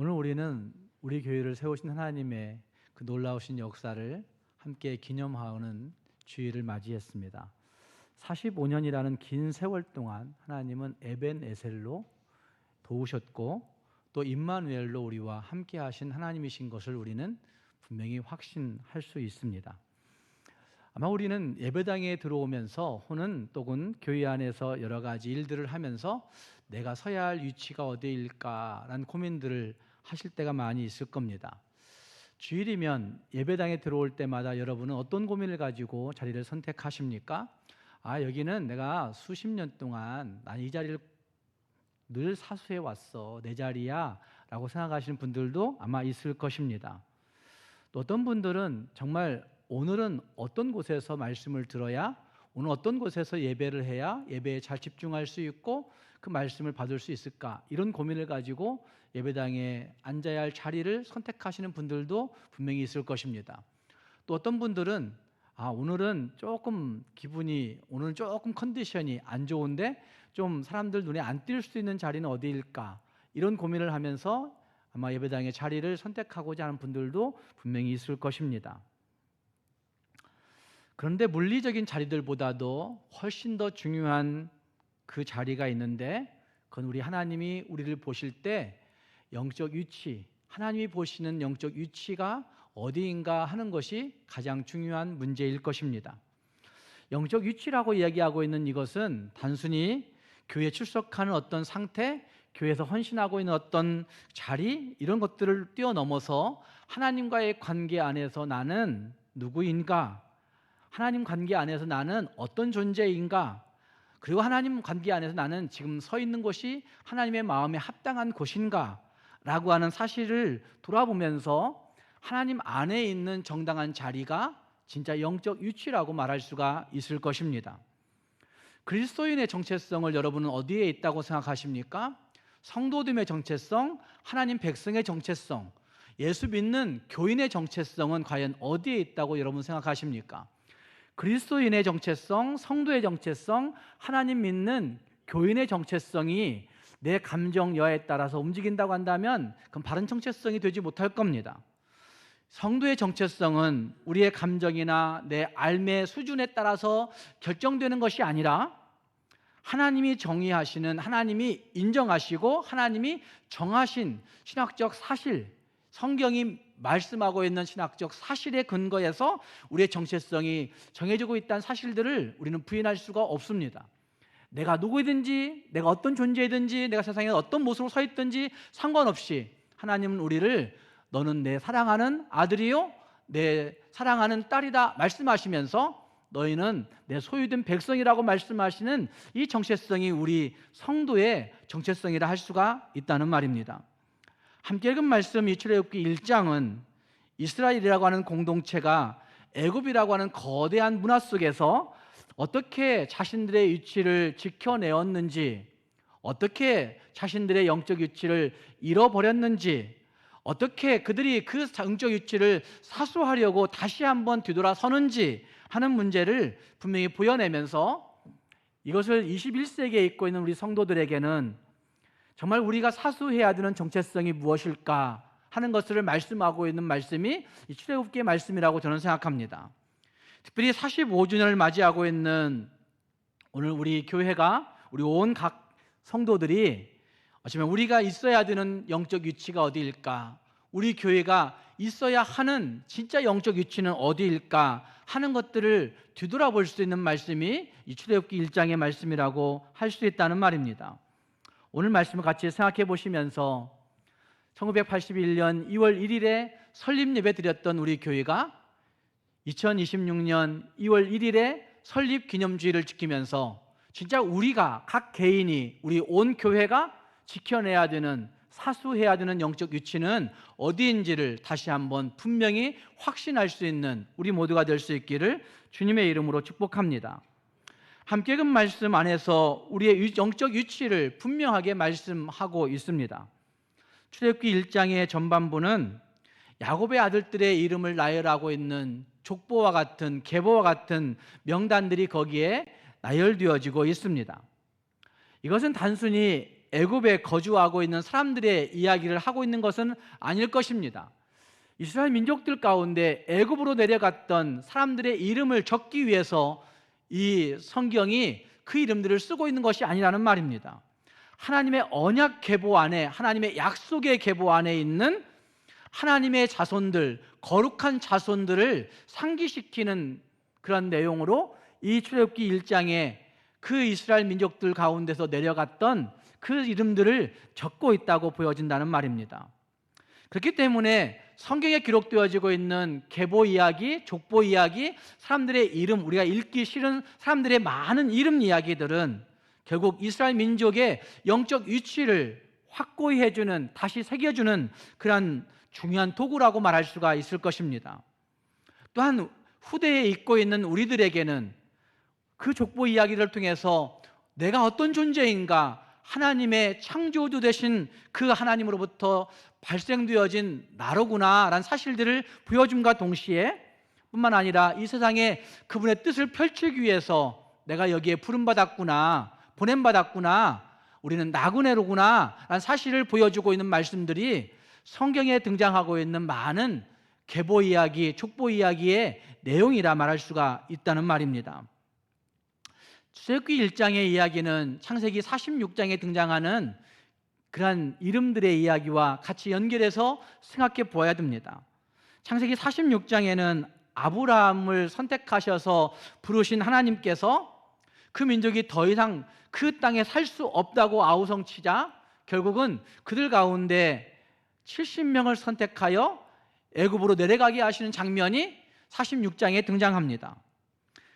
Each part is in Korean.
오늘 우리는 우리 교회를 세우신 하나님의 그 놀라우신 역사를 함께 기념하는 주일을 맞이했습니다. 45년이라는 긴 세월 동안 하나님은 에벤에셀로 도우셨고 또 임마누엘로 우리와 함께 하신 하나님이신 것을 우리는 분명히 확신할 수 있습니다. 아마 우리는 예배당에 들어오면서 혹은 교회 안에서 여러 가지 일들을 하면서 내가 서야 할 위치가 어디일까라는 고민들을 하실 때가 많이 있을 겁니다. 주일이면 예배당에 들어올 때마다 여러분은 어떤 고민을 가지고 자리를 선택하십니까? 여기는 내가 수십 년 동안 난 이 자리를 늘 사수해 왔어, 내 자리야 라고 생각하시는 분들도 아마 있을 것입니다. 또 어떤 분들은 정말 오늘은 어떤 곳에서 말씀을 들어야, 오늘 어떤 곳에서 예배를 해야 예배에 잘 집중할 수 있고 그 말씀을 받을 수 있을까, 이런 고민을 가지고 예배당에 앉아야 할 자리를 선택하시는 분들도 분명히 있을 것입니다. 또 어떤 분들은 오늘은 조금 오늘은 조금 컨디션이 안 좋은데 좀 사람들 눈에 안 띌 수 있는 자리는 어디일까, 이런 고민을 하면서 아마 예배당의 자리를 선택하고자 하는 분들도 분명히 있을 것입니다. 그런데 물리적인 자리들보다도 훨씬 더 중요한 그 자리가 있는데, 그건 우리 하나님이 우리를 보실 때 영적 위치, 하나님이 보시는 영적 위치가 어디인가 하는 것이 가장 중요한 문제일 것입니다. 영적 위치라고 이야기하고 있는 이것은 단순히 교회에 출석하는 어떤 상태, 교회에서 헌신하고 있는 어떤 자리, 이런 것들을 뛰어넘어서 하나님과의 관계 안에서 나는 누구인가, 하나님 관계 안에서 나는 어떤 존재인가, 그리고 하나님 관계 안에서 나는 지금 서 있는 곳이 하나님의 마음에 합당한 곳인가 라고 하는 사실을 돌아보면서 하나님 안에 있는 정당한 자리가 진짜 영적 위치라고 말할 수가 있을 것입니다. 그리스도인의 정체성을 여러분은 어디에 있다고 생각하십니까? 성도됨의 정체성, 하나님 백성의 정체성, 예수 믿는 교인의 정체성은 과연 어디에 있다고 여러분 생각하십니까? 그리스도인의 정체성, 성도의 정체성, 하나님 믿는 교인의 정체성이 내 감정 여하에 따라서 움직인다고 한다면 그건 바른 정체성이 되지 못할 겁니다. 성도의 정체성은 우리의 감정이나 내 삶의 수준에 따라서 결정되는 것이 아니라 하나님이 정의하시는, 하나님이 인정하시고 하나님이 정하신 신학적 사실, 성경이 말씀하고 있는 신학적 사실에 근거해서 우리의 정체성이 정해지고 있다는 사실들을 우리는 부인할 수가 없습니다. 내가 누구이든지, 내가 어떤 존재이든지, 내가 세상에 어떤 모습으로 서 있든지 상관없이 하나님은 우리를 너는 내 사랑하는 아들이요 내 사랑하는 딸이다 말씀하시면서 너희는 내 소유된 백성이라고 말씀하시는 이 정체성이 우리 성도의 정체성이라 할 수가 있다는 말입니다. 함께 읽은 말씀 이 출애굽기 1장은 이스라엘이라고 하는 공동체가 애굽이라고 하는 거대한 문화 속에서 어떻게 자신들의 위치를 지켜내었는지, 어떻게 자신들의 영적 위치를 잃어버렸는지, 어떻게 그들이 그 영적 위치를 사수하려고 다시 한번 뒤돌아서는지 하는 문제를 분명히 보여내면서 이것을 21세기에 있고 있는 우리 성도들에게는 정말 우리가 사수해야 되는 정체성이 무엇일까 하는 것을 말씀하고 있는 말씀이 이 출애굽기의 말씀이라고 저는 생각합니다. 특별히 45주년을 맞이하고 있는 오늘 우리 교회가, 우리 온 각 성도들이 어쩌면 우리가 있어야 되는 영적 위치가 어디일까, 우리 교회가 있어야 하는 진짜 영적 위치는 어디일까 하는 것들을 뒤돌아볼 수 있는 말씀이 이 출애굽기 1장의 말씀이라고 할 수 있다는 말입니다. 오늘 말씀을 같이 생각해 보시면서 1981년 2월 1일에 설립 예배 드렸던 우리 교회가 2026년 2월 1일에 설립 기념주일을 지키면서 진짜 우리가 각 개인이, 우리 온 교회가 지켜내야 되는, 사수해야 되는 영적 위치는 어디인지를 다시 한번 분명히 확신할 수 있는 우리 모두가 될 수 있기를 주님의 이름으로 축복합니다. 함께 읽은 말씀 안에서 우리의 영적 위치를 분명하게 말씀하고 있습니다. 출애굽기 1장의 전반부는 야곱의 아들들의 이름을 나열하고 있는 족보와 같은, 계보와 같은 명단들이 거기에 나열되어지고 있습니다. 이것은 단순히 애굽에 거주하고 있는 사람들의 이야기를 하고 있는 것은 아닐 것입니다. 이스라엘 민족들 가운데 애굽으로 내려갔던 사람들의 이름을 적기 위해서 이 성경이 그 이름들을 쓰고 있는 것이 아니라는 말입니다. 하나님의 언약 계보 안에, 하나님의 약속의 계보 안에 있는 하나님의 자손들, 거룩한 자손들을 상기시키는 그런 내용으로 이 출애굽기 1장에 그 이스라엘 민족들 가운데서 내려갔던 그 이름들을 적고 있다고 보여진다는 말입니다. 그렇기 때문에 성경에 기록되어지고 있는 계보 이야기, 족보 이야기, 사람들의 이름, 우리가 읽기 싫은 사람들의 많은 이름 이야기들은 결국 이스라엘 민족의 영적 위치를 확고히 해주는, 다시 새겨주는 그런 중요한 도구라고 말할 수가 있을 것입니다. 또한 후대에 있고 있는 우리들에게는 그 족보 이야기를 통해서 내가 어떤 존재인가, 하나님의 창조주 되신 그 하나님으로부터 발생되어진 나로구나 라는 사실들을 보여줌과 동시에 뿐만 아니라 이 세상에 그분의 뜻을 펼치기 위해서 내가 여기에 부름받았구나, 보냄받았구나, 우리는 나그네로구나 라는 사실을 보여주고 있는 말씀들이 성경에 등장하고 있는 많은 계보 이야기, 족보 이야기의 내용이라 말할 수가 있다는 말입니다. 출애굽기 1장의 이야기는 창세기 46장에 등장하는 그러한 이름들의 이야기와 같이 연결해서 생각해 보아야 됩니다. 창세기 46장에는 아브라함을 선택하셔서 부르신 하나님께서 그 민족이 더 이상 그 땅에 살 수 없다고 아우성치자 결국은 그들 가운데 70명을 선택하여 애굽으로 내려가게 하시는 장면이 46장에 등장합니다.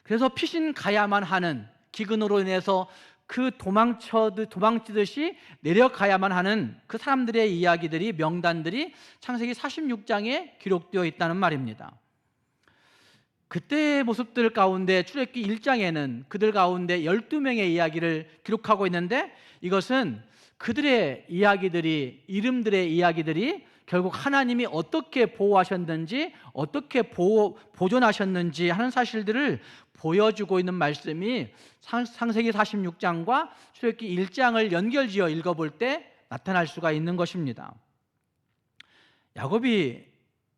그래서 피신 가야만 하는, 기근으로 인해서 그 도망치듯이 내려가야만 하는 그 사람들의 이야기들이, 명단들이 창세기 46장에 기록되어 있다는 말입니다. 그때의 모습들 가운데 출애굽기 1장에는 그들 가운데 12명의 이야기를 기록하고 있는데, 이것은 그들의 이야기들이, 이름들의 이야기들이 결국 하나님이 어떻게 보호하셨는지, 어떻게 보존하셨는지 하는 사실들을 보여주고 있는 말씀이 창세기 46장과 출애굽기 1장을 연결지어 읽어볼 때 나타날 수가 있는 것입니다. 야곱이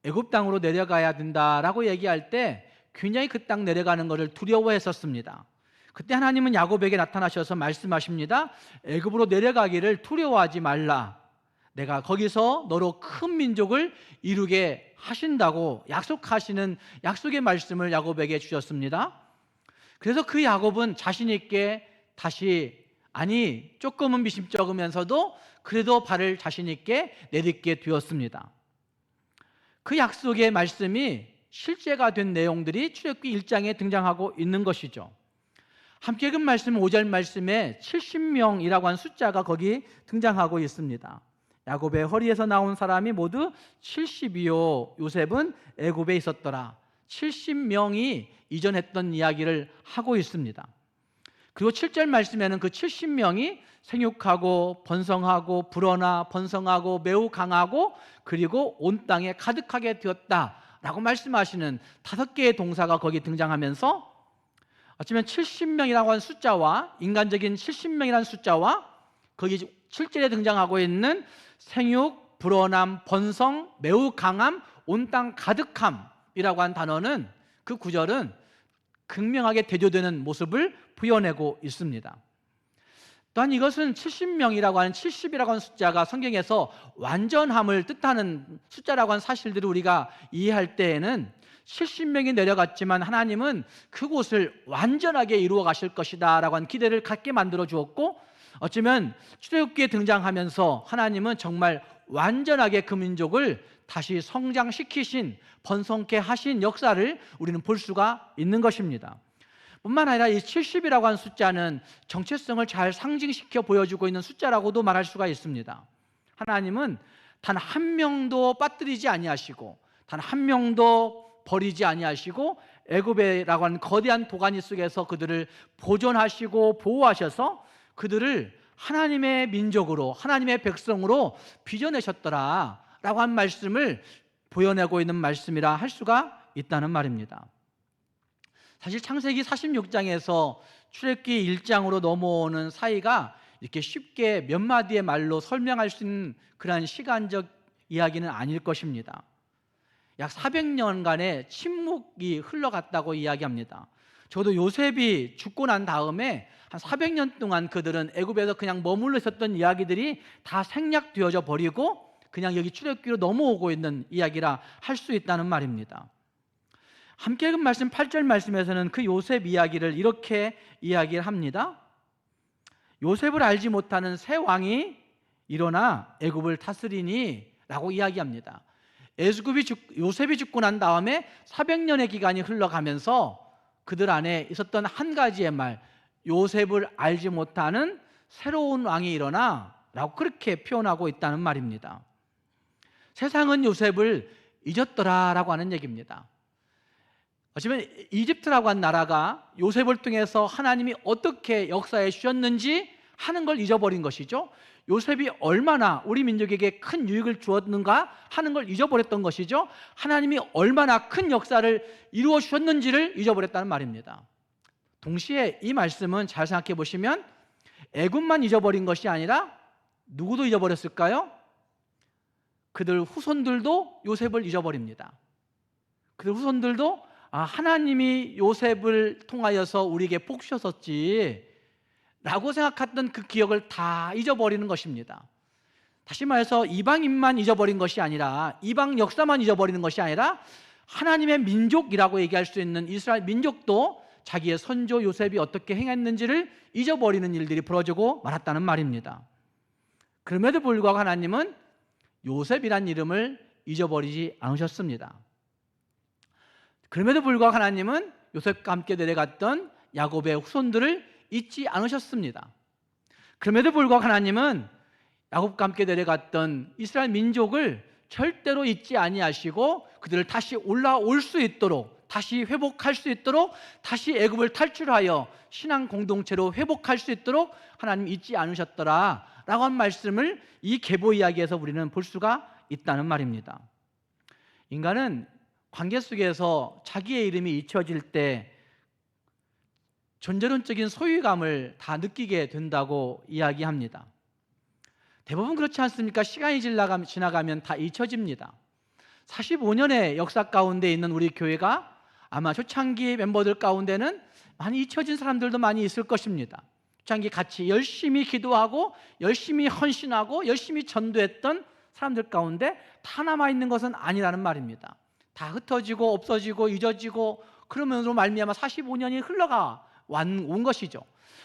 애굽 땅으로 내려가야 된다라고 얘기할 때 굉장히 그 땅 내려가는 것을 두려워했었습니다. 그때 하나님은 야곱에게 나타나셔서 말씀하십니다. 애굽으로 내려가기를 두려워하지 말라. 내가 거기서 너로 큰 민족을 이루게 하신다고 약속하시는 약속의 말씀을 야곱에게 주셨습니다. 그래서 그 야곱은 자신 있게 다시, 아니 조금은 미심쩍으면서도 그래도 발을 자신 있게 내딛게 되었습니다. 그 약속의 말씀이 실제가 된 내용들이 출애굽기 1장에 등장하고 있는 것이죠. 함께 읽은 말씀 5절 말씀에 70명이라고 한 숫자가 거기 등장하고 있습니다. 야곱의 허리에서 나온 사람이 모두 70이요 요셉은 애굽에 있었더라. 70명이 이전했던 이야기를 하고 있습니다. 그리고 7절 말씀에는 그 70명이 생육하고 번성하고 불어나 번성하고 매우 강하고 그리고 온 땅에 가득하게 되었다라고 말씀하시는 5개의 동사가 거기 등장하면서 어쩌면 70명이라고 하는 숫자와, 인간적인 70명이라는 숫자와 거기 7절에 등장하고 있는 생육, 불어남, 번성, 매우 강함, 온 땅 가득함이라고 한 단어는, 그 구절은 극명하게 대조되는 모습을 표현하고 있습니다. 또한 이것은 70명이라고 하는, 70이라고 하는 숫자가 성경에서 완전함을 뜻하는 숫자라고 하는 사실들을 우리가 이해할 때에는 70명이 내려갔지만 하나님은 그곳을 완전하게 이루어 가실 것이다 라고 하는 기대를 갖게 만들어 주었고, 어쩌면 출애굽기에 등장하면서 하나님은 정말 완전하게 그 민족을 다시 성장시키신, 번성케 하신 역사를 우리는 볼 수가 있는 것입니다. 뿐만 아니라 이 70이라고 하는 숫자는 정체성을 잘 상징시켜 보여주고 있는 숫자라고도 말할 수가 있습니다. 하나님은 단 한 명도 빠뜨리지 아니하시고 단 한 명도 버리지 아니하시고 애굽이라고 하는 거대한 도가니 속에서 그들을 보존하시고 보호하셔서 그들을 하나님의 민족으로, 하나님의 백성으로 빚어내셨더라 라고 한 말씀을 보여내고 있는 말씀이라 할 수가 있다는 말입니다. 사실 창세기 46장에서 출애굽기 1장으로 넘어오는 사이가 이렇게 쉽게 몇 마디의 말로 설명할 수 있는 그러한 시간적 이야기는 아닐 것입니다. 약 400년간의 침묵이 흘러갔다고 이야기합니다. 저도 요셉이 죽고 난 다음에 한 400년 동안 그들은 애굽에서 그냥 머물러 있었던 이야기들이 다 생략되어져 버리고 그냥 여기 출애굽기로 넘어오고 있는 이야기라 할 수 있다는 말입니다. 함께 읽은 말씀 8절 말씀에서는 그 요셉 이야기를 이렇게 이야기를 합니다. 요셉을 알지 못하는 새 왕이 일어나 애굽을 다스리니 라고 이야기합니다. 요셉이 죽고 난 다음에 400년의 기간이 흘러가면서 그들 안에 있었던 한 가지의 말, 요셉을 알지 못하는 새로운 왕이 일어나 라고 그렇게 표현하고 있다는 말입니다. 세상은 요셉을 잊었더라 라고 하는 얘기입니다. 어쩌면 이집트라고 한 나라가 요셉을 통해서 하나님이 어떻게 역사에 주셨는지 하는 걸 잊어버린 것이죠. 요셉이 얼마나 우리 민족에게 큰 유익을 주었는가 하는 걸 잊어버렸던 것이죠. 하나님이 얼마나 큰 역사를 이루어 주셨는지를 잊어버렸다는 말입니다. 동시에 이 말씀은 잘 생각해 보시면 애굽만 잊어버린 것이 아니라 누구도 잊어버렸을까요? 그들 후손들도 요셉을 잊어버립니다. 그들 후손들도 하나님이 요셉을 통하여서 우리에게 복 주셨었지 라고 생각했던 그 기억을 다 잊어버리는 것입니다. 다시 말해서 이방인만 잊어버린 것이 아니라, 이방 역사만 잊어버리는 것이 아니라 하나님의 민족이라고 얘기할 수 있는 이스라엘 민족도 자기의 선조 요셉이 어떻게 행했는지를 잊어버리는 일들이 벌어지고 말았다는 말입니다. 그럼에도 불구하고 하나님은 요셉이란 이름을 잊어버리지 않으셨습니다. 그럼에도 불구하고 하나님은 요셉과 함께 내려갔던 야곱의 후손들을 잊지 않으셨습니다. 그럼에도 불구하고 하나님은 야곱과 함께 내려갔던 이스라엘 민족을 절대로 잊지 아니하시고 그들을 다시 올라올 수 있도록, 다시 회복할 수 있도록, 다시 애굽을 탈출하여 신앙 공동체로 회복할 수 있도록 하나님 잊지 않으셨더라 라고 한 말씀을 이 계보 이야기에서 우리는 볼 수가 있다는 말입니다. 인간은 관계 속에서 자기의 이름이 잊혀질 때 존재론적인 소유감을 다 느끼게 된다고 이야기합니다. 대부분 그렇지 않습니까? 시간이 지나가면 다 잊혀집니다. 45년의 역사 가운데 있는 우리 교회가 아마 초창기 멤버들 가운데는 많이 잊혀진 사람들도 많이 있을 것입니다. 초창기 같이 열심히 기도하고 열심히 헌신하고 열심히 전도했던 사람들 가운데 다 남아있는 것은 아니라는 말입니다. 다 흩어지고 없어지고 잊어지고 그러면서 말미암아 45년이 온 것이죠.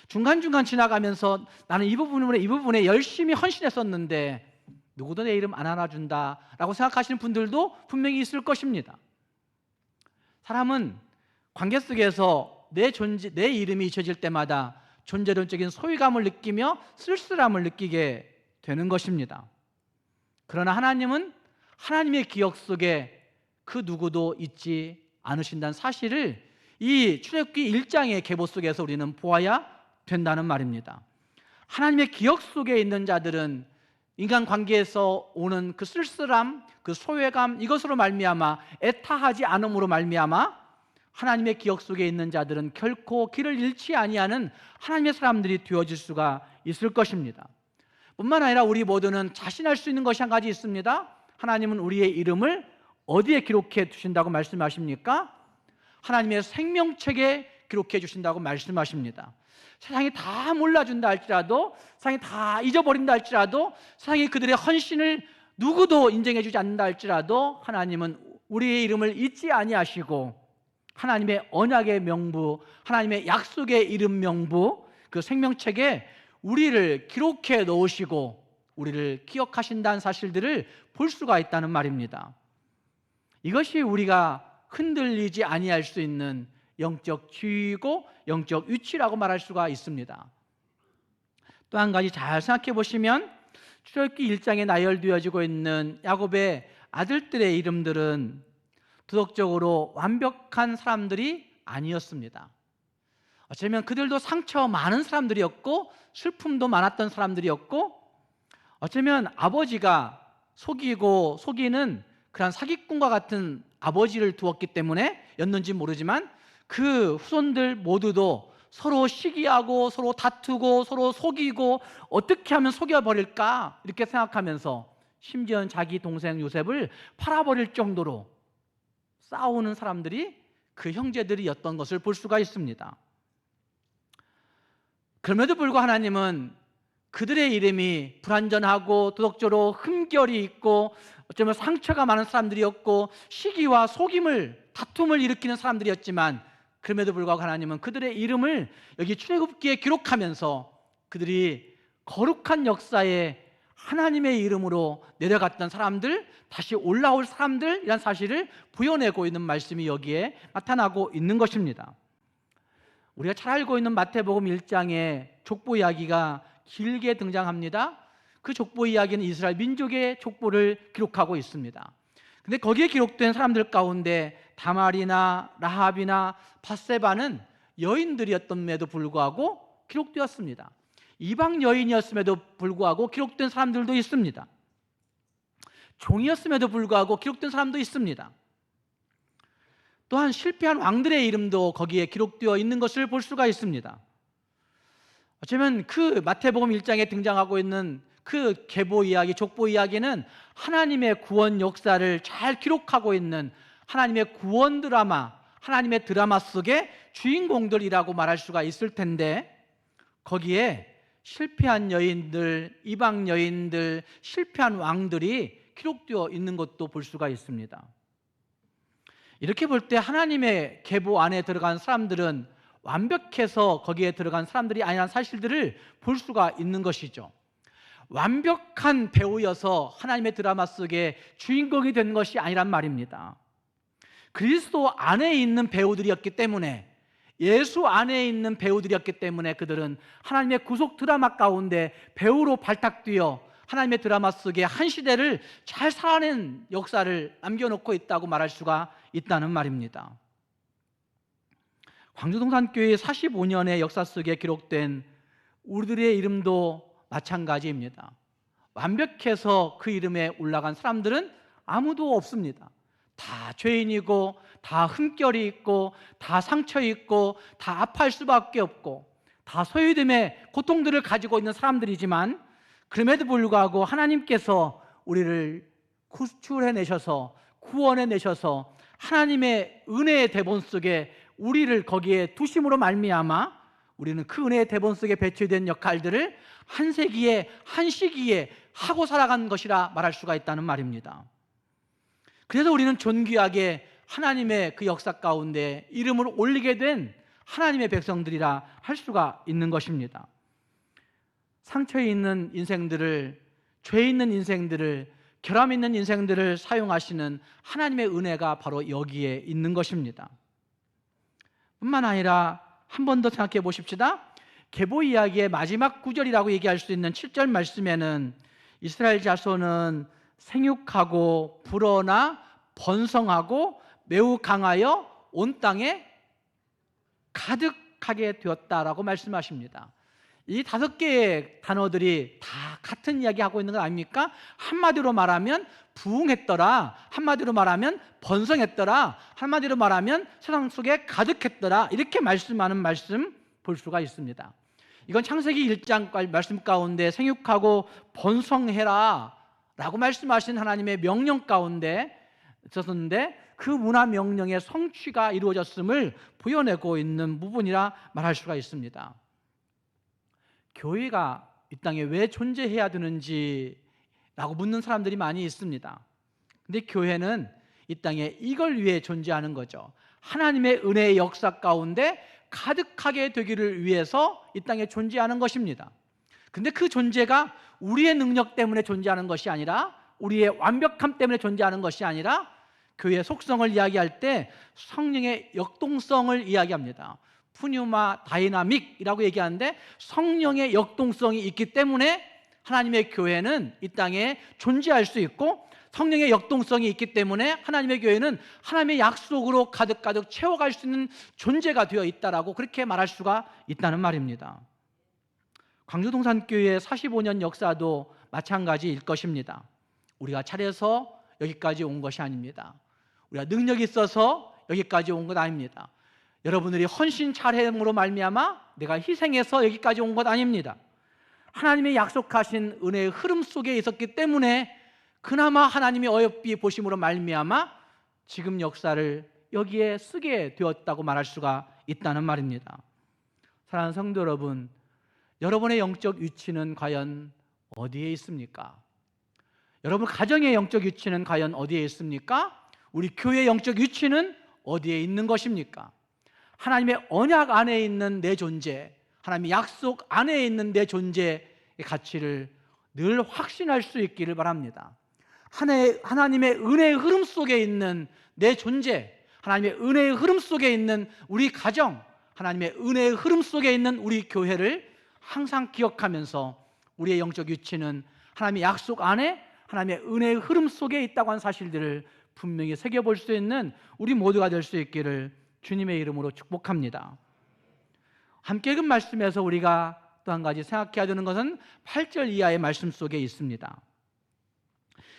중간중간 지나가면서 나는 이 부분에 열심히 헌신했었는데 누구도 내 이름 안 알아준다라고 생각하시는 분들도 분명히 있을 것입니다. 사람은 관계 속에서 내 이름이 잊혀질 때마다 존재론적인 소유감을 느끼며 쓸쓸함을 느끼게 되는 것입니다. 그러나 하나님은 하나님의 기억 속에 그 누구도 잊지 않으신다는 사실을 이 출애굽기 1장의 계보 속에서 우리는 보아야 된다는 말입니다. 하나님의 기억 속에 있는 자들은 인간 관계에서 오는 그 쓸쓸함, 그 소외감, 이것으로 말미암아 애타하지 않음으로 말미암아 하나님의 기억 속에 있는 자들은 결코 길을 잃지 아니하는 하나님의 사람들이 되어질 수가 있을 것입니다. 뿐만 아니라 우리 모두는 자신할 수 있는 것이 한 가지 있습니다. 하나님은 우리의 이름을 어디에 기록해 두신다고 말씀하십니까? 하나님의 생명책에 기록해 주신다고 말씀하십니다. 세상이 다 몰라준다 할지라도, 세상이 다 잊어버린다 할지라도, 세상이 그들의 헌신을 누구도 인정해 주지 않는다 할지라도 하나님은 우리의 이름을 잊지 아니하시고 하나님의 언약의 명부, 하나님의 약속의 이름 명부, 그 생명책에 우리를 기록해 놓으시고 우리를 기억하신다는 사실들을 볼 수가 있다는 말입니다. 이것이 우리가 흔들리지 아니할 수 있는 영적 지위이고 영적 위치라고 말할 수가 있습니다. 또 한 가지 잘 생각해 보시면 출애굽기 1장에 나열되어지고 있는 야곱의 아들들의 이름들은 도덕적으로 완벽한 사람들이 아니었습니다. 어쩌면 그들도 상처 많은 사람들이었고 슬픔도 많았던 사람들이었고 어쩌면 아버지가 속이는 그런 사기꾼과 같은 아버지를 두었기 때문에 였는지 모르지만 그 후손들 모두도 서로 시기하고 서로 다투고 서로 속이고 어떻게 하면 속여버릴까 이렇게 생각하면서 심지어는 자기 동생 요셉을 팔아버릴 정도로 싸우는 사람들이 그 형제들이었던 것을 볼 수가 있습니다. 그럼에도 불구하고 하나님은 그들의 이름이 불완전하고 도덕적으로 흠결이 있고 어쩌면 상처가 많은 사람들이었고 시기와 속임을 다툼을 일으키는 사람들이었지만 그럼에도 불구하고 하나님은 그들의 이름을 여기 출애굽기에 기록하면서 그들이 거룩한 역사에 하나님의 이름으로 내려갔던 사람들, 다시 올라올 사람들이란 사실을 부여내고 있는 말씀이 여기에 나타나고 있는 것입니다. 우리가 잘 알고 있는 마태복음 1장에 족보 이야기가 길게 등장합니다. 그 족보 이야기는 이스라엘 민족의 족보를 기록하고 있습니다. 근데 거기에 기록된 사람들 가운데 다말이나 라합이나 밧세바는 여인들이었음에도 불구하고 기록되었습니다. 이방 여인이었음에도 불구하고 기록된 사람들도 있습니다. 종이었음에도 불구하고 기록된 사람도 있습니다. 또한 실패한 왕들의 이름도 거기에 기록되어 있는 것을 볼 수가 있습니다. 어쩌면 그 마태복음 1장에 등장하고 있는 그 계보 이야기, 족보 이야기는 하나님의 구원 역사를 잘 기록하고 있는 하나님의 구원 드라마, 하나님의 드라마 속의 주인공들이라고 말할 수가 있을 텐데 거기에 실패한 여인들, 이방 여인들, 실패한 왕들이 기록되어 있는 것도 볼 수가 있습니다. 이렇게 볼 때 하나님의 계보 안에 들어간 사람들은 완벽해서 거기에 들어간 사람들이 아니라는 사실들을 볼 수가 있는 것이죠. 완벽한 배우여서 하나님의 드라마 속에 주인공이 된 것이 아니란 말입니다. 그리스도 안에 있는 배우들이었기 때문에, 예수 안에 있는 배우들이었기 때문에 그들은 하나님의 구속 드라마 가운데 배우로 발탁되어 하나님의 드라마 속에 한 시대를 잘 살아낸 역사를 남겨놓고 있다고 말할 수가 있다는 말입니다. 광주동산교회 45년의 역사 속에 기록된 우리들의 이름도 마찬가지입니다. 완벽해서 그 이름에 올라간 사람들은 아무도 없습니다. 다 죄인이고 다 흠결이 있고 다 상처 있고 다 아파할 수밖에 없고 다 소유됨의 고통들을 가지고 있는 사람들이지만 그럼에도 불구하고 하나님께서 우리를 구출해내셔서 구원해내셔서 하나님의 은혜의 대본 속에 우리를 거기에 두심으로 말미암아 우리는 그 은혜의 대본 속에 배치된 역할들을 한 세기에 한 시기에 하고 살아간 것이라 말할 수가 있다는 말입니다. 그래서 우리는 존귀하게 하나님의 그 역사 가운데 이름을 올리게 된 하나님의 백성들이라 할 수가 있는 것입니다. 상처에 있는 인생들을, 죄 있는 인생들을, 결함 있는 인생들을 사용하시는 하나님의 은혜가 바로 여기에 있는 것입니다. 뿐만 아니라 한 번 더 생각해 보십시다. 계보 이야기의 마지막 구절이라고 얘기할 수 있는 7절 말씀에는 이스라엘 자손은 생육하고 불어나 번성하고 매우 강하여 온 땅에 가득하게 되었다라고 말씀하십니다. 이 5개의 단어들이 다 같은 이야기 하고 있는 거 아닙니까? 한마디로 말하면 부흥했더라, 한마디로 말하면 번성했더라, 한마디로 말하면 세상 속에 가득했더라, 이렇게 말씀하는 말씀 볼 수가 있습니다. 이건 창세기 1장 말씀 가운데 생육하고 번성해라 라고 말씀하신 하나님의 명령 가운데 있었는데 그 문화 명령의 성취가 이루어졌음을 보여내고 있는 부분이라 말할 수가 있습니다. 교회가 이 땅에 왜 존재해야 되는지 라고 묻는 사람들이 많이 있습니다. 근데 교회는 이 땅에 이걸 위해 존재하는 거죠. 하나님의 은혜의 역사 가운데 가득하게 되기를 위해서 이 땅에 존재하는 것입니다. 근데 그 존재가 우리의 능력 때문에 존재하는 것이 아니라, 우리의 완벽함 때문에 존재하는 것이 아니라 교회의 속성을 이야기할 때 성령의 역동성을 이야기합니다. 푸뉴마 다이나믹이라고 얘기하는데 성령의 역동성이 있기 때문에 하나님의 교회는 이 땅에 존재할 수 있고, 성령의 역동성이 있기 때문에 하나님의 교회는 하나님의 약속으로 가득가득 채워갈 수 있는 존재가 되어 있다라고 그렇게 말할 수가 있다는 말입니다. 광주동산교회의 45년 역사도 마찬가지일 것입니다. 우리가 잘해서 여기까지 온 것이 아닙니다. 우리가 능력이 있어서 여기까지 온 것 아닙니다. 여러분들이 헌신 잘함으로 말미암아 내가 희생해서 여기까지 온 것 아닙니다. 하나님의 약속하신 은혜의 흐름 속에 있었기 때문에 그나마 하나님의 어여삐 보심으로 말미암아 지금 역사를 여기에 쓰게 되었다고 말할 수가 있다는 말입니다. 사랑하는 성도 여러분, 여러분의 영적 위치는 과연 어디에 있습니까? 여러분 가정의 영적 위치는 과연 어디에 있습니까? 우리 교회의 영적 위치는 어디에 있는 것입니까? 하나님의 언약 안에 있는 내 존재, 하나님의 약속 안에 있는 내 존재의 가치를 늘 확신할 수 있기를 바랍니다. 하나님의 은혜의 흐름 속에 있는 내 존재, 하나님의 은혜의 흐름 속에 있는 우리 가정, 하나님의 은혜의 흐름 속에 있는 우리 교회를 항상 기억하면서 우리의 영적 위치는 하나님의 약속 안에 하나님의 은혜의 흐름 속에 있다고 하는 사실들을 분명히 새겨볼 수 있는 우리 모두가 될 수 있기를 주님의 이름으로 축복합니다. 함께 읽은 말씀에서 우리가 또 한 가지 생각해야 되는 것은 8절 이하의 말씀 속에 있습니다.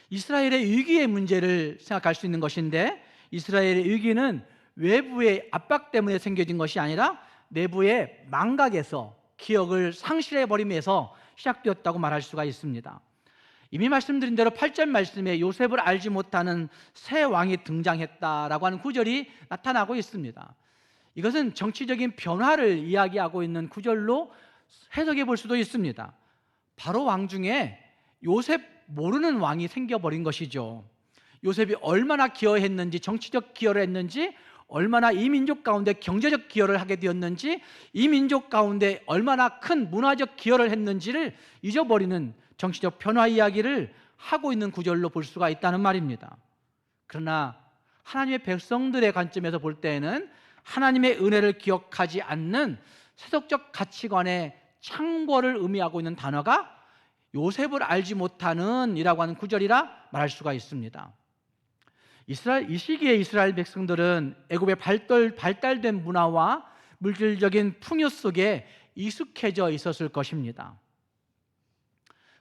이스라엘의 위기의 문제를 생각할 수 있는 것인데, 이스라엘의 위기는 외부의 압박 때문에 생겨진 것이 아니라 내부의 망각에서, 기억을 상실해버림에서 시작되었다고 말할 수가 있습니다. 이미 말씀드린 대로 8절 말씀에 요셉을 알지 못하는 새 왕이 등장했다라고 하는 구절이 나타나고 있습니다. 이것은 정치적인 변화를 이야기하고 있는 구절로 해석해 볼 수도 있습니다. 바로 왕 중에 요셉 모르는 왕이 생겨버린 것이죠. 요셉이 얼마나 기여했는지, 정치적 기여를 했는지, 얼마나 이 민족 가운데 경제적 기여를 하게 되었는지, 이 민족 가운데 얼마나 큰 문화적 기여를 했는지를 잊어버리는 정치적 변화 이야기를 하고 있는 구절로 볼 수가 있다는 말입니다. 그러나 하나님의 백성들의 관점에서 볼 때에는 하나님의 은혜를 기억하지 않는 세속적 가치관의 창궐을 의미하고 있는 단어가 요셉을 알지 못하는 이라고 하는 구절이라 말할 수가 있습니다. 이 시기에 이스라엘 백성들은 애굽의 발달된 문화와 물질적인 풍요 속에 익숙해져 있었을 것입니다.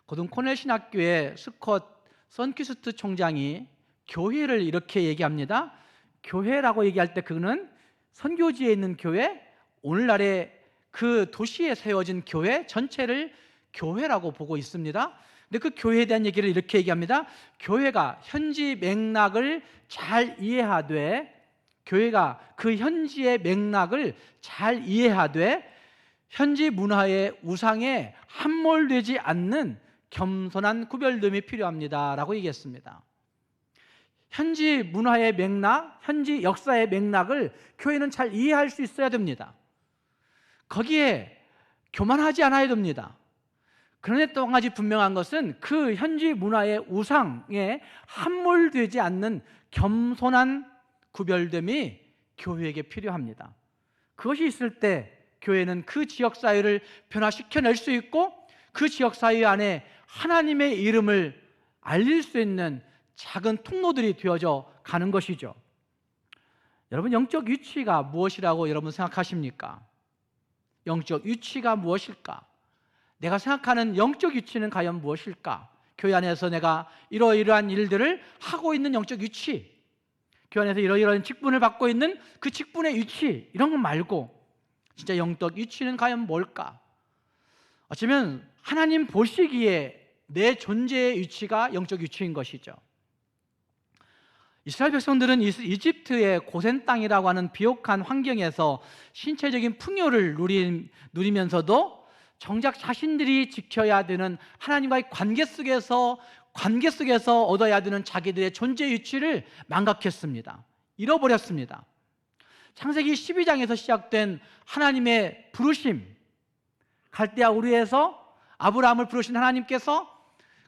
고등 코넬 신학교의 스콧 선퀴스트 총장이 교회를 이렇게 얘기합니다. 교회라고 얘기할 때 그는 선교지에 있는 교회, 오늘날의 그 도시에 세워진 교회 전체를 교회라고 보고 있습니다. 근데 그 교회에 대한 얘기를 이렇게 얘기합니다. 교회가 현지 맥락을 잘 이해하되, 교회가 그 현지의 맥락을 잘 이해하되 현지 문화의 우상에 함몰되지 않는 겸손한 구별됨이 필요합니다라고 얘기했습니다. 현지 문화의 맥락, 현지 역사의 맥락을 교회는 잘 이해할 수 있어야 됩니다. 거기에 교만하지 않아야 됩니다. 그런데 또 한 가지 분명한 것은 그 현지 문화의 우상에 함몰되지 않는 겸손한 구별됨이 교회에게 필요합니다. 그것이 있을 때 교회는 그 지역사회를 변화시켜낼 수 있고, 그 지역사회 안에 하나님의 이름을 알릴 수 있는 작은 통로들이 되어져 가는 것이죠. 여러분, 영적 위치가 무엇이라고 여러분 생각하십니까? 영적 위치가 무엇일까? 내가 생각하는 영적 위치는 과연 무엇일까? 교회 안에서 내가 이러이러한 일들을 하고 있는 영적 위치, 교회 안에서 이러이러한 직분을 받고 있는 그 직분의 위치, 이런 거 말고 진짜 영적 위치는 과연 뭘까? 어쩌면 하나님 보시기에 내 존재의 위치가 영적 위치인 것이죠. 이스라엘 백성들은 이집트의 고센 땅이라고 하는 비옥한 환경에서 신체적인 풍요를 누리면서도 정작 자신들이 지켜야 되는 하나님과의 관계 속에서 얻어야 되는 자기들의 존재 위치를 망각했습니다. 잃어버렸습니다. 창세기 12장에서 시작된 하나님의 부르심, 갈대아 우르에서 아브라함을 부르신 하나님께서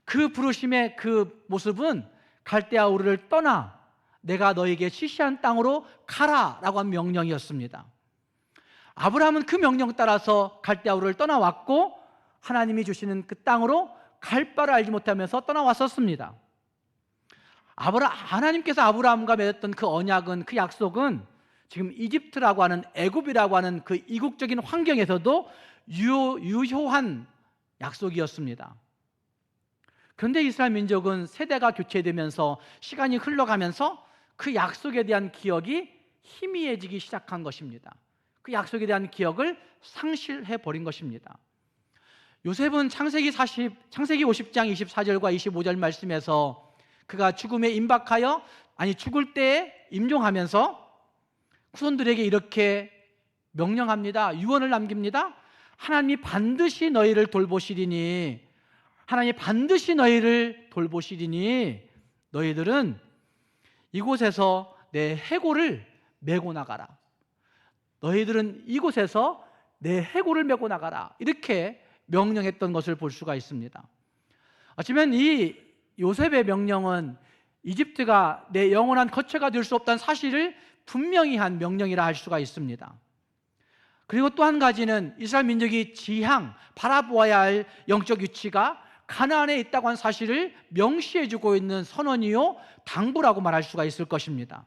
그 부르심의 그 모습은 갈대아 우르를 떠나 내가 너에게 지시한 땅으로 가라라고 한 명령이었습니다. 아브라함은 그 명령 따라서 갈대아 우르를 떠나왔고, 하나님이 주시는 그 땅으로 갈 바를 알지 못하면서 떠나왔었습니다. 하나님께서 아브라함과 맺었던 그 언약은, 그 약속은 지금 이집트라고 하는, 애굽이라고 하는 그 이국적인 환경에서도 유효한 약속이었습니다. 그런데 이스라엘 민족은 세대가 교체되면서 시간이 흘러가면서 그 약속에 대한 기억이 희미해지기 시작한 것입니다. 그 약속에 대한 기억을 상실해 버린 것입니다. 요셉은 창세기 50장 24절과 25절 말씀에서 그가 죽음에 임박하여 죽을 때에 임종하면서 후손들에게 이렇게 명령합니다. 유언을 남깁니다. 하나님이 반드시 너희를 돌보시리니, 하나님이 반드시 너희를 돌보시리니 너희들은 이곳에서 내 해골을 메고 나가라. 너희들은 이곳에서 내 해골을 메고 나가라. 이렇게 명령했던 것을 볼 수가 있습니다. 어쩌면 이 요셉의 명령은 이집트가 내 영원한 거처가 될 수 없다는 사실을 분명히 한 명령이라 할 수가 있습니다. 그리고 또 한 가지는 이스라엘 민족이 지향, 바라보아야 할 영적 위치가 가나안에 있다고 하는 사실을 명시해주고 있는 선언이요 당부라고 말할 수가 있을 것입니다.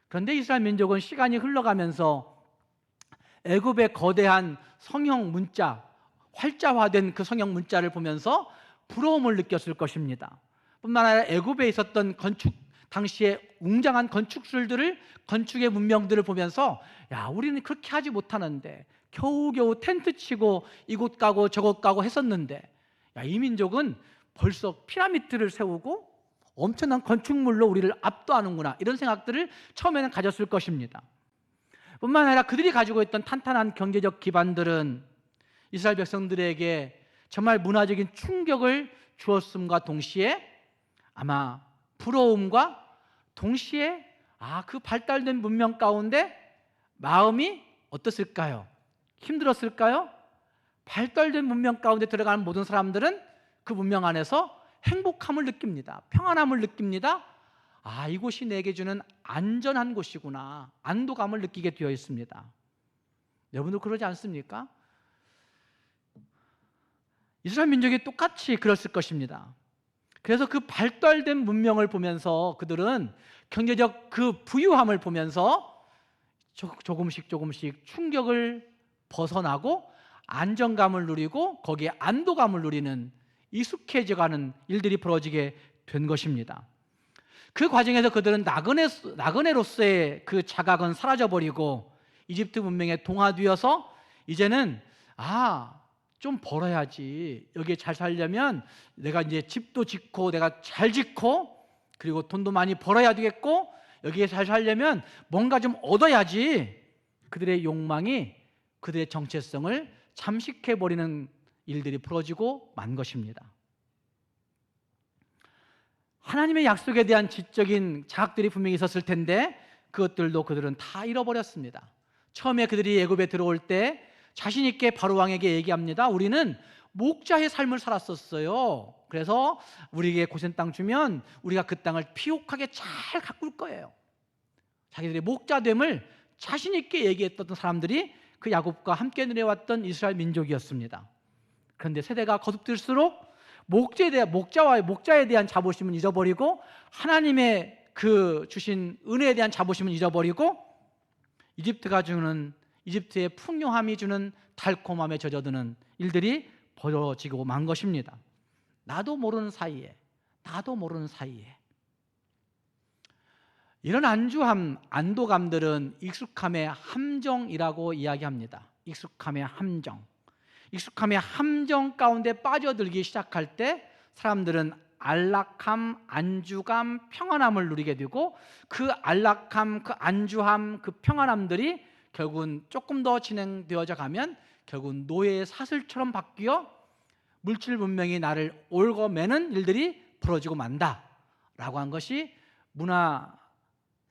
그런데 이스라엘 민족은 시간이 흘러가면서 애굽의 거대한 성형 문자, 활자화된 그 성형 문자를 보면서 부러움을 느꼈을 것입니다. 뿐만 아니라 애굽에 있었던 당시에 웅장한 건축술들을, 건축의 문명들을 보면서 야, 우리는 그렇게 하지 못하는데, 겨우겨우 텐트 치고 이곳 가고 저곳 가고 했었는데, 야, 이 민족은 벌써 피라미드를 세우고 엄청난 건축물로 우리를 압도하는구나, 이런 생각들을 처음에는 가졌을 것입니다. 뿐만 아니라 그들이 가지고 있던 탄탄한 경제적 기반들은 이스라엘 백성들에게 정말 문화적인 충격을 주었음과 동시에 아마 부러움과 동시에 그 발달된 문명 가운데 마음이 어떻을까요? 힘들었을까요? 발달된 문명 가운데 들어가는 모든 사람들은 그 문명 안에서 행복함을 느낍니다. 평안함을 느낍니다. 이곳이 내게 주는 안전한 곳이구나, 안도감을 느끼게 되어 있습니다. 여러분도 그러지 않습니까? 이스라엘 민족이 똑같이 그랬을 것입니다. 그래서 그 발달된 문명을 보면서 그들은 경제적 그 부유함을 보면서 조금씩 충격을 벗어나고 안정감을 누리고 거기에 안도감을 누리는, 익숙해져가는 일들이 벌어지게 된 것입니다. 그 과정에서 그들은 나그네로서의 그 자각은 사라져버리고 이집트 문명에 동화되어서 이제는 좀 벌어야지, 여기에 잘 살려면 내가 이제 집도 짓고 내가 잘 짓고 그리고 돈도 많이 벌어야 되겠고 여기에 잘 살려면 뭔가 좀 얻어야지, 그들의 욕망이 그들의 정체성을 잠식해버리는 일들이 벌어지고 만 것입니다. 하나님의 약속에 대한 지적인 자각들이 분명히 있었을 텐데 그것들도 그들은 다 잃어버렸습니다. 처음에 그들이 애굽에 들어올 때 자신 있게 바로 왕에게 얘기합니다. 우리는 목자의 삶을 살았었어요. 그래서 우리에게 고센 땅 주면 우리가 그 땅을 피옥하게 잘 가꿀 거예요. 자기들의 목자됨을 자신 있게 얘기했던 사람들이 그 야곱과 함께 내려왔던 이스라엘 민족이었습니다. 그런데 세대가 거듭될수록 목자에 대한 자부심은 잊어버리고 하나님의 그 주신 은혜에 대한 자부심은 잊어버리고 이집트의 풍요함이 주는 달콤함에 젖어드는 일들이 벌어지고 만 것입니다. 나도 모르는 사이에 이런 안도감들은 익숙함의 함정이라고 이야기합니다. 익숙함의 함정 가운데 빠져들기 시작할 때 사람들은 안락함, 안주감, 평안함을 누리게 되고 그 안락함, 그 안주함, 그 평안함들이 결국은 조금 더 진행되어져 가면 결국은 노예의 사슬처럼 바뀌어 물질 문명이 나를 얽어매는 일들이 벌어지고 만다라고 한 것이 문화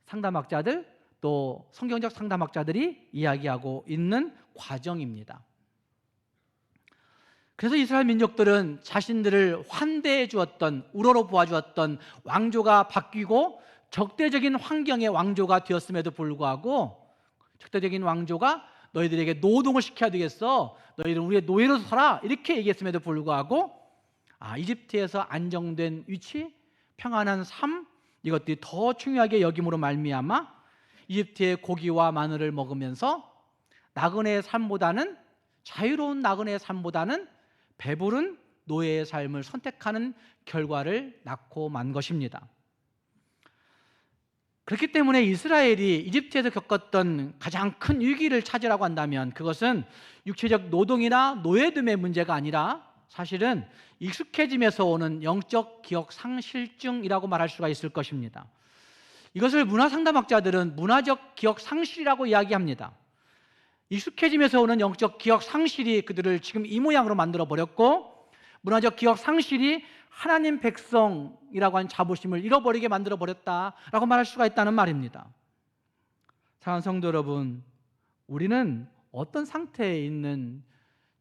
상담학자들 또 성경적 상담학자들이 이야기하고 있는 과정입니다. 그래서 이스라엘 민족들은 자신들을 환대해 주었던, 우러러 보아주었던 왕조가 바뀌고 적대적인 환경의 왕조가 되었음에도 불구하고, 적대적인 왕조가 너희들에게 노동을 시켜야 되겠어, 너희들은 우리의 노예로서 살아, 이렇게 얘기했음에도 불구하고 이집트에서 안정된 위치, 평안한 삶, 이것들이 더 중요하게 여김으로 말미암아 이집트의 고기와 마늘을 먹으면서 자유로운 나그네의 삶보다는 배부른 노예의 삶을 선택하는 결과를 낳고 만 것입니다. 그렇기 때문에 이스라엘이 이집트에서 겪었던 가장 큰 위기를 찾으라고 한다면 그것은 육체적 노동이나 노예됨의 문제가 아니라 사실은 익숙해짐에서 오는 영적 기억 상실증이라고 말할 수가 있을 것입니다. 이것을 문화상담학자들은 문화적 기억 상실이라고 이야기합니다. 익숙해짐에서 오는 영적 기억 상실이 그들을 지금 이 모양으로 만들어 버렸고, 문화적 기억 상실이 하나님 백성이라고 한 자부심을 잃어버리게 만들어 버렸다라고 말할 수가 있다는 말입니다. 사랑하는 성도 여러분, 우리는 어떤 상태에 있는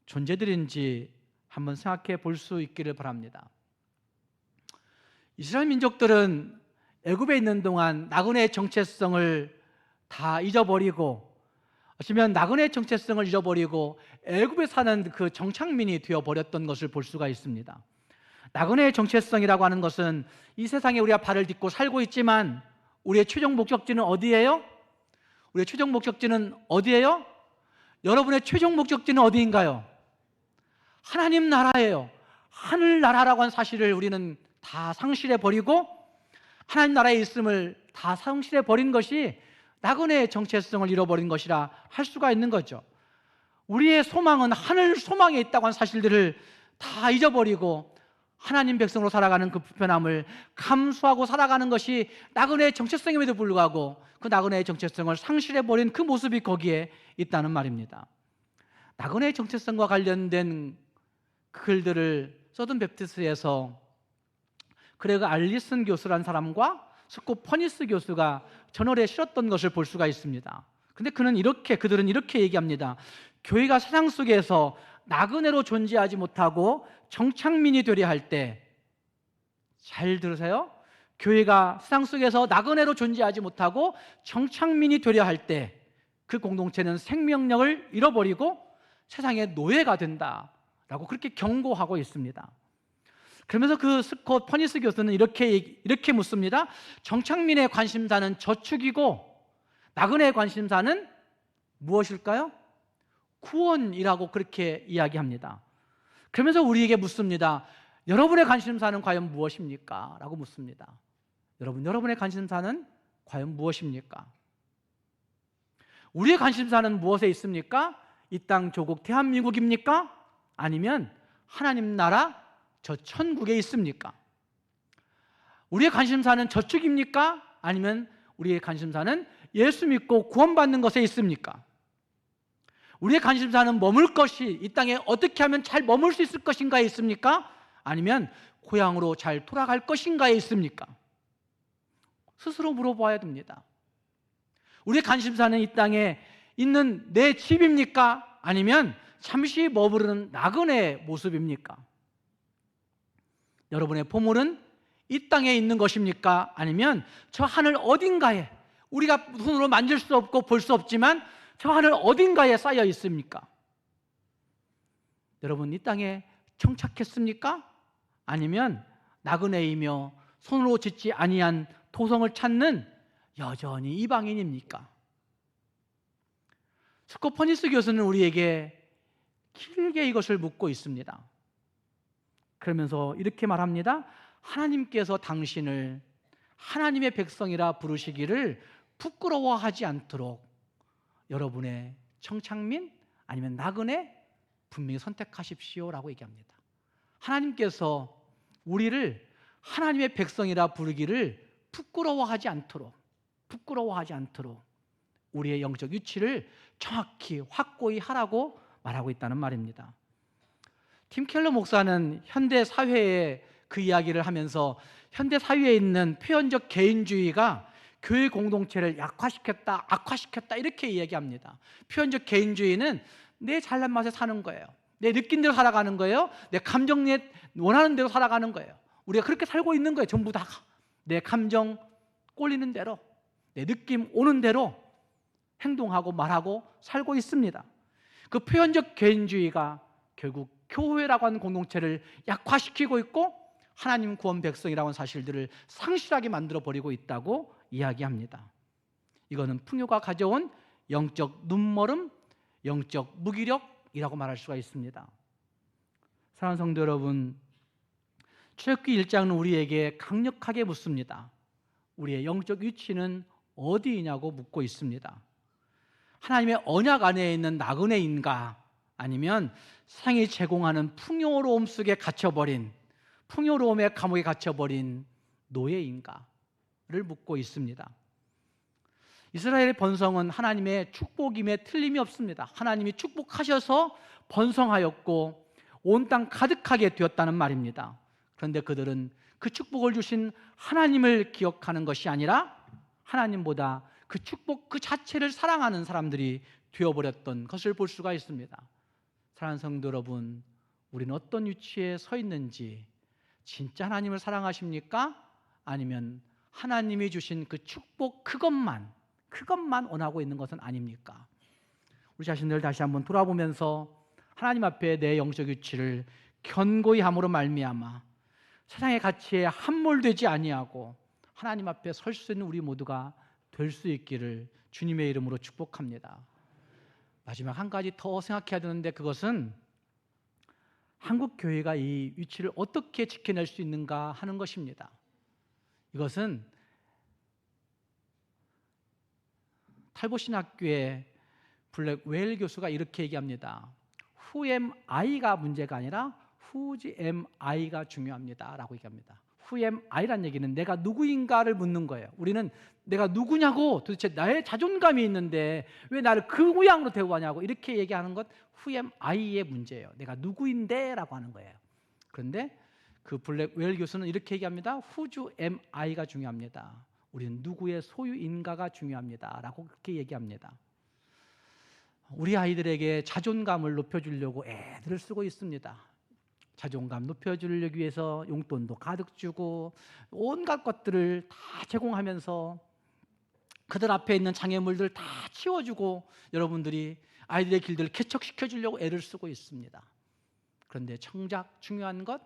존재들인지 한번 생각해 볼 수 있기를 바랍니다. 이스라엘 민족들은 애굽에 있는 동안 나그네의 정체성을 다 잊어버리고, 어쩌면 나그네의 정체성을 잊어버리고 애굽에 사는 그 정착민이 되어버렸던 것을 볼 수가 있습니다. 나그네의 정체성이라고 하는 것은 이 세상에 우리가 발을 딛고 살고 있지만 우리의 최종 목적지는 어디예요? 우리의 최종 목적지는 어디예요? 여러분의 최종 목적지는 어디인가요? 하나님 나라예요. 하늘나라라고 하는 사실을 우리는 다 상실해버리고 하나님 나라에 있음을 다 상실해버린 것이 나그네의 정체성을 잃어버린 것이라 할 수가 있는 거죠. 우리의 소망은 하늘 소망에 있다고 하는 사실들을 다 잊어버리고 하나님 백성으로 살아가는 그 불편함을 감수하고 살아가는 것이 나그네의 정체성임에도 불구하고 그 나그네의 정체성을 상실해버린 그 모습이 거기에 있다는 말입니다. 나그네의 정체성과 관련된 글들을 서든 베프티스트에서 그레그 알리슨 교수라는 사람과 스콧 퍼니스 교수가 저널에 실었던 것을 볼 수가 있습니다. 근데 그들은 이렇게 얘기합니다. 교회가 세상 속에서 나그네로 존재하지 못하고 정착민이 되려 할 때, 잘 들으세요. 교회가 세상 속에서 나그네로 존재하지 못하고 정착민이 되려 할 때 그 공동체는 생명력을 잃어버리고 세상의 노예가 된다라고 그렇게 경고하고 있습니다. 그러면서 그 스콧 퍼니스 교수는 이렇게 묻습니다. 정착민의 관심사는 저축이고 나그네의 관심사는 무엇일까요? 구원이라고 그렇게 이야기합니다. 그러면서 우리에게 묻습니다. 여러분의 관심사는 과연 무엇입니까? 라고 묻습니다. 여러분의 관심사는 과연 무엇입니까? 우리의 관심사는 무엇에 있습니까? 이 땅 조국 대한민국입니까? 아니면 하나님 나라 저 천국에 있습니까? 우리의 관심사는 저축입니까? 아니면 우리의 관심사는 예수 믿고 구원받는 것에 있습니까? 우리의 관심사는 머물 것이 이 땅에 어떻게 하면 잘 머물 수 있을 것인가에 있습니까? 아니면 고향으로 잘 돌아갈 것인가에 있습니까? 스스로 물어봐야 됩니다. 우리의 관심사는 이 땅에 있는 내 집입니까? 아니면 잠시 머무르는 나그네의 모습입니까? 여러분의 보물은 이 땅에 있는 것입니까? 아니면 저 하늘 어딘가에, 우리가 손으로 만질 수 없고 볼 수 없지만 저 하늘 어딘가에 쌓여 있습니까? 여러분, 이 땅에 정착했습니까? 아니면 나그네이며 손으로 짓지 아니한 토성을 찾는 여전히 이방인입니까? 스콧 퍼니스 교수는 우리에게 길게 이것을 묻고 있습니다. 그러면서 이렇게 말합니다. 하나님께서 당신을 하나님의 백성이라 부르시기를 부끄러워하지 않도록 여러분의 정착민 아니면 나그네 분명히 선택하십시오라고 얘기합니다. 하나님께서 우리를 하나님의 백성이라 부르기를 부끄러워하지 않도록 우리의 영적 위치를 정확히 확고히 하라고 말하고 있다는 말입니다. 팀 켈러 목사는 현대 사회에 그 이야기를 하면서 현대 사회에 있는 표현적 개인주의가 교회 공동체를 약화시켰다, 악화시켰다 이렇게 이야기합니다. 표현적 개인주의는 내 잘난 맛에 사는 거예요. 내 느낀 대로 살아가는 거예요. 내 감정 원하는 대로 살아가는 거예요. 우리가 그렇게 살고 있는 거예요. 전부 다 내 감정 꼴리는 대로, 내 느낌 오는 대로 행동하고 말하고 살고 있습니다. 그 표현적 개인주의가 결국 교회라고 하는 공동체를 약화시키고 있고 하나님 구원 백성이라고 하는 사실들을 상실하게 만들어버리고 있다고 이야기합니다. 이거는 풍요가 가져온 영적 눈멀음, 영적 무기력이라고 말할 수가 있습니다. 사랑하는 성도 여러분, 출애굽기 1장은 우리에게 강력하게 묻습니다. 우리의 영적 위치는 어디이냐고 묻고 있습니다. 하나님의 언약 안에 있는 나그네인가, 아니면 세상이 제공하는 풍요로움 속에 갇혀버린, 풍요로움의 감옥에 갇혀버린 노예인가를 묻고 있습니다. 이스라엘의 번성은 하나님의 축복임에 틀림이 없습니다. 하나님이 축복하셔서 번성하였고 온 땅 가득하게 되었다는 말입니다. 그런데 그들은 그 축복을 주신 하나님을 기억하는 것이 아니라 하나님보다 그 축복 그 자체를 사랑하는 사람들이 되어버렸던 것을 볼 수가 있습니다. 사랑하는 성도 여러분, 우리는 어떤 위치에 서 있는지, 진짜 하나님을 사랑하십니까? 아니면 하나님이 주신 그 축복 그것만 원하고 있는 것은 아닙니까? 우리 자신들 다시 한번 돌아보면서 하나님 앞에 내 영적 위치를 견고히 함으로 말미암아 세상의 가치에 함몰되지 아니하고 하나님 앞에 설 수 있는 우리 모두가 될 수 있기를 주님의 이름으로 축복합니다. 마지막 한 가지 더 생각해야 되는데, 그것은 한국 교회가 이 위치를 어떻게 지켜낼 수 있는가 하는 것입니다. 이것은 탈보신학교의 블랙웰 교수가 이렇게 얘기합니다. Who am I가 문제가 아니라 Whose am I가 중요합니다 라고 얘기합니다. Who am I란 얘기는 내가 누구인가를 묻는 거예요. 우리는 내가 누구냐고, 도대체 나의 자존감이 있는데 왜 나를 그 모양으로 대우하냐고 이렇게 얘기하는 것, Who am I의 문제예요. 내가 누구인데 라고 하는 거예요. 그런데 그 블랙웰 교수는 이렇게 얘기합니다. Whose am I가 중요합니다. 우리는 누구의 소유인가가 중요합니다 라고 그렇게 얘기합니다. 우리 아이들에게 자존감을 높여주려고 애들을 쓰고 있습니다. 자존감 높여주려기 위해서 용돈도 가득 주고 온갖 것들을 다 제공하면서 그들 앞에 있는 장애물들을 다 치워주고 여러분들이 아이들의 길들을 개척시켜 주려고 애를 쓰고 있습니다. 그런데 정작 중요한 것,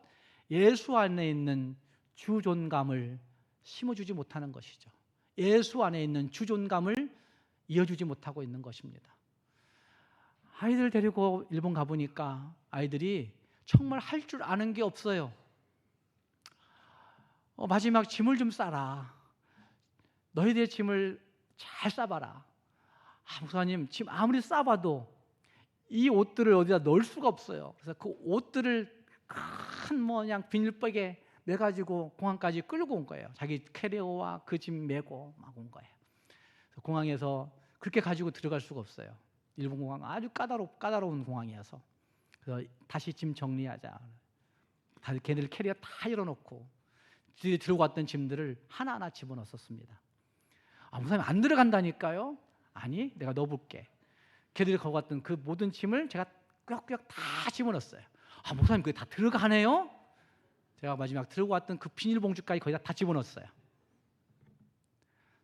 예수 안에 있는 주존감을 심어주지 못하는 것이죠. 예수 안에 있는 주존감을 이어주지 못하고 있는 것입니다. 아이들 데리고 일본 가보니까 아이들이 정말 할 줄 아는 게 없어요. 마지막 짐을 좀 싸라. 너희들의 짐을 잘 싸봐라. 목사님, 짐 아무리 싸봐도 이 옷들을 어디다 넣을 수가 없어요. 그래서 그 옷들을 큰 그냥 비닐백에 매가지고 공항까지 끌고 온 거예요. 자기 캐리어와 그 짐 메고 막 온 거예요. 그래서 공항에서 그렇게 가지고 들어갈 수가 없어요. 일본 공항 아주 까다로운 공항이어서. 그래서 다시 짐 정리하자. 다들 걔네들 캐리어 다 열어놓고 들고 왔던 짐들을 하나하나 집어넣었습니다. 목사님 안 들어간다니까요? 아니, 내가 넣어볼게. 걔들이 갖고 왔던 그 모든 짐을 제가 꾸역꾸역 다 집어넣었어요. 목사님 그게 다 들어가네요? 제가 마지막 들고 왔던 그 비닐봉지까지 거의 다 집어넣었어요.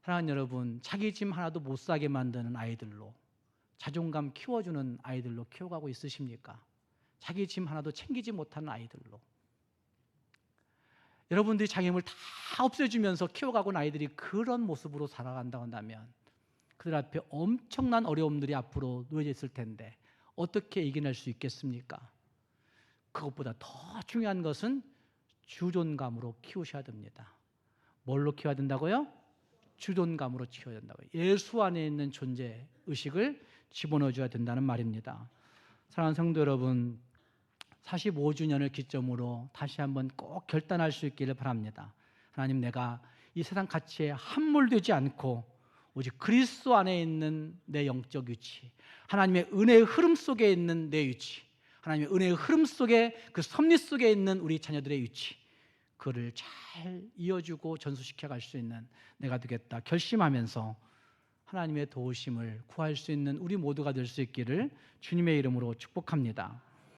사랑하는 여러분, 자기 짐 하나도 못 싸게 만드는 아이들로, 자존감 키워주는 아이들로 키워가고 있으십니까? 자기 짐 하나도 챙기지 못하는 아이들로. 여러분들이 장애물 다 없애주면서 키워가고 있는 아이들이 그런 모습으로 살아간다고 한다면 그들 앞에 엄청난 어려움들이 앞으로 놓여져 있을 텐데 어떻게 이겨낼 수 있겠습니까? 그것보다 더 중요한 것은 주존감으로 키우셔야 됩니다. 뭘로 키워야 된다고요? 주존감으로 키워야 된다고요. 예수 안에 있는 존재 의식을 집어넣어줘야 된다는 말입니다. 사랑하는 성도 여러분, 45주년을 기점으로 다시 한번 꼭 결단할 수 있기를 바랍니다. 하나님, 내가 이 세상 가치에 함몰되지 않고 오직 그리스도 안에 있는 내 영적 위치, 하나님의 은혜의 흐름 속에 있는 내 위치, 하나님의 은혜의 흐름 속에 그 섭리 속에 있는 우리 자녀들의 위치, 그를 잘 이어주고 전수시켜 갈 수 있는 내가 되겠다 결심하면서 하나님의 도우심을 구할 수 있는 우리 모두가 될 수 있기를 주님의 이름으로 축복합니다.